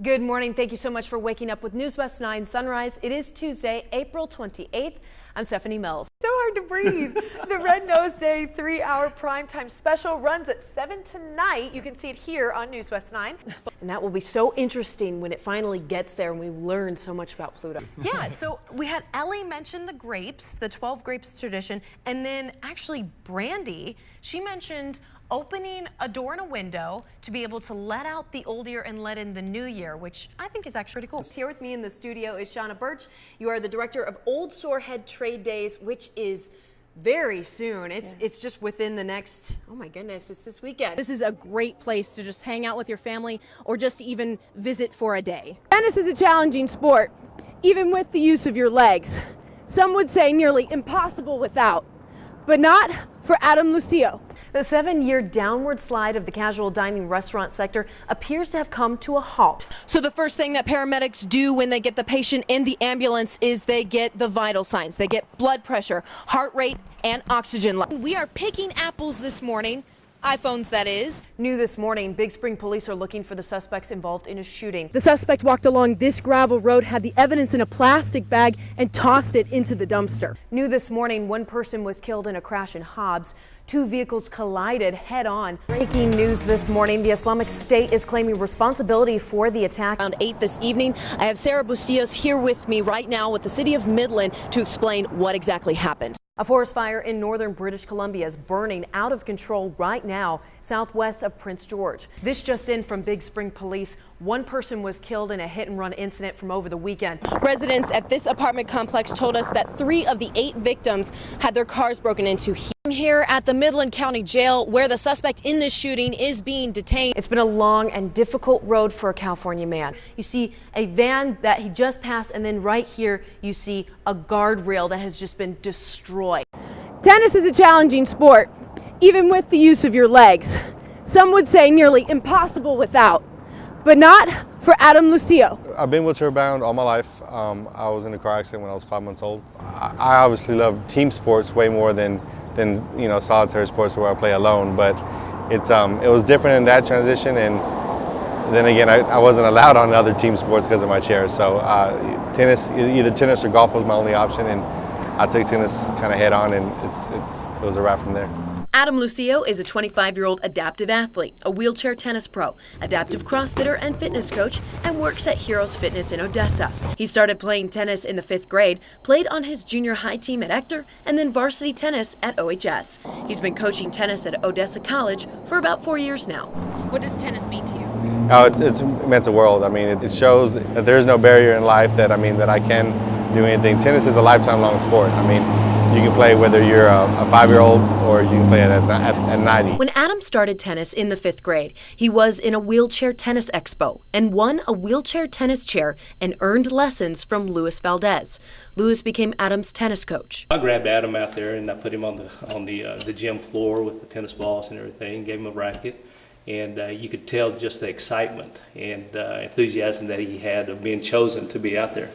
Good morning. Thank you so much for waking up with News West 9 Sunrise. It is Tuesday, April 28th. I'm Stephanie Mills. So hard to breathe. The Red Nose Day 3-hour primetime special runs at 7 tonight. You can see it here on News West 9. And that will be so interesting when it finally gets there and we learn so much about Pluto. Yeah, so we had Ellie mention the grapes, the 12 grapes tradition, and then actually Brandy, she mentioned opening a door and a window to be able to let out the old year and let in the new year, which I think is actually pretty cool. Here with me in the studio is Shauna Birch. You are the director of Old Sorehead Trade Days, which is very soon. It's just within the next, oh my goodness, it's this weekend. This is a great place to just hang out with your family or just even visit for a day. Tennis is a challenging sport, even with the use of your legs. Some would say nearly impossible without, but not for Adam Lucio. The 7-year downward slide of the casual dining restaurant sector appears to have come to a halt. So the first thing that paramedics do when they get the patient in the ambulance is they get the vital signs. They get blood pressure, heart rate, and oxygen level. We are picking apples this morning. iPhones, that is. New this morning, Big Spring police are looking for the suspects involved in a shooting. The suspect walked along this gravel road, had the evidence in a plastic bag, and tossed it into the dumpster. New this morning, one person was killed in a crash in Hobbs. 2 vehicles collided head-on. Breaking news this morning, the Islamic State is claiming responsibility for the attack. Around 8 this evening, I have Sarah Bucios here with me right now with the city of Midland to explain what exactly happened. A forest fire in northern British Columbia is burning out of control right now, southwest of Prince George. This just in from Big Spring Police. One person was killed in a hit-and-run incident from over the weekend. Residents at this apartment complex told us that 3 of the 8 victims had their cars broken into. I'm here at the Midland County Jail where the suspect in this shooting is being detained. It's been a long and difficult road for a California man. You see a van that he just passed, and then right here you see a guardrail that has just been destroyed. Tennis is a challenging sport, even with the use of your legs. Some would say nearly impossible without, but not for Adam Lucio. I've been wheelchair bound all my life. I was in a car accident when I was 5 months old. I obviously love team sports way more than solitary sports where I play alone, but it was different in that transition, and then again I wasn't allowed on other team sports because of my chair. So tennis, either tennis or golf was my only option, and I took tennis kind of head on, and it was a wrap from there. Adam Lucio is a 25-year-old adaptive athlete, a wheelchair tennis pro, adaptive CrossFitter and fitness coach, and works at Heroes Fitness in Odessa. He started playing tennis in the 5th grade, played on his junior high team at Ector, and then varsity tennis at OHS. He's been coaching tennis at Odessa College for about 4 years now. What does tennis mean to you? Oh, it meant the world. I mean, it shows that there is no barrier in life that I can do anything. Tennis is a lifetime long sport. I mean, you can play whether you're a 5-year-old or you can play it at 90. When Adam started tennis in the 5th grade, he was in a wheelchair tennis expo and won a wheelchair tennis chair and earned lessons from Luis Valdez. Luis became Adam's tennis coach. I grabbed Adam out there and I put him on the gym floor with the tennis balls and everything, gave him a racket, and you could tell just the excitement and enthusiasm that he had of being chosen to be out there.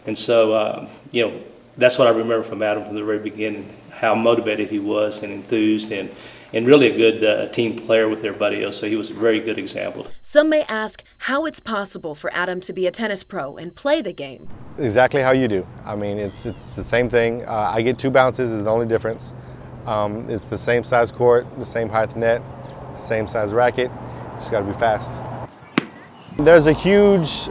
And so, that's what I remember from Adam from the very beginning, how motivated he was and enthused and really a good team player with everybody else. So he was a very good example. Some may ask how it's possible for Adam to be a tennis pro and play the game. Exactly how you do. I mean, it's the same thing. I get 2 bounces is the only difference. It's the same size court, the same height net, same size racket. Just got to be fast. There's a huge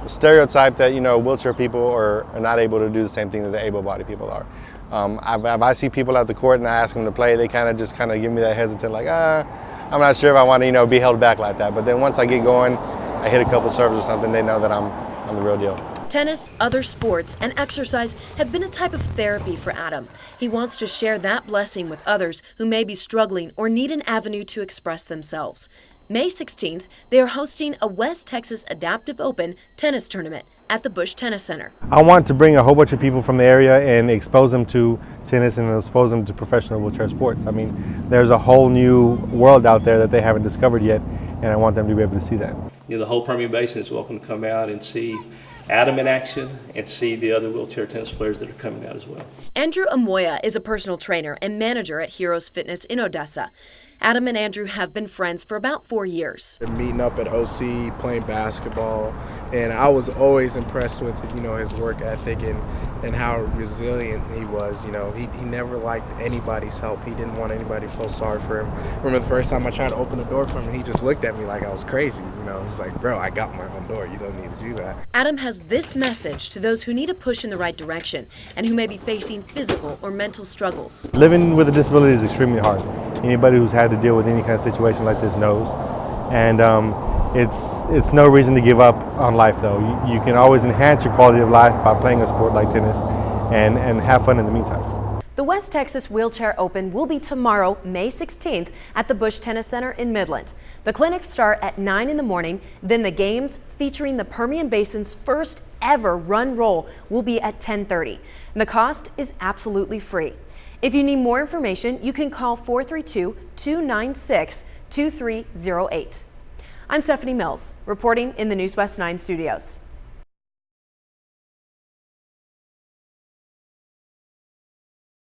stereotype that wheelchair people are not able to do the same thing that the able-bodied people are. If I see people at the court and I ask them to play, they kind of give me that hesitant, like, I'm not sure if I want to be held back like that. But then once I get going, I hit a couple serves or something, they know that I'm the real deal. Tennis, other sports, and exercise have been a type of therapy for Adam. He wants to share that blessing with others who may be struggling or need an avenue to express themselves. May 16th, they are hosting a West Texas Adaptive Open tennis tournament at the Busch Tennis Center. I want to bring a whole bunch of people from the area and expose them to tennis and expose them to professional wheelchair sports. I mean, there's a whole new world out there that they haven't discovered yet, and I want them to be able to see that. The whole Permian Basin is welcome to come out and see Adam in action and see the other wheelchair tennis players that are coming out as well. Andrew Amoya is a personal trainer and manager at Heroes Fitness in Odessa. Adam and Andrew have been friends for about 4 years. Meeting up at OC, playing basketball, and I was always impressed with, his work ethic and how resilient he was. He never liked anybody's help. He didn't want anybody to feel sorry for him. I remember the first time I tried to open the door for him, he just looked at me like I was crazy. He's like, bro, I got my own door. You don't need to do that. Adam has this message to those who need a push in the right direction and who may be facing physical or mental struggles. Living with a disability is extremely hard. Anybody who's had to deal with any kind of situation like this knows. And it's no reason to give up on life, though. You can always enhance your quality of life by playing a sport like tennis and have fun in the meantime. The West Texas Wheelchair Open will be tomorrow, May 16th, at the Busch Tennis Center in Midland. The clinics start at 9 in the morning, then the games featuring the Permian Basin's first ever run roll will be at 10:30. And the cost is absolutely free. If you need more information, you can call 432-296-2308. I'm Stephanie Mills, reporting in the News West 9 studios.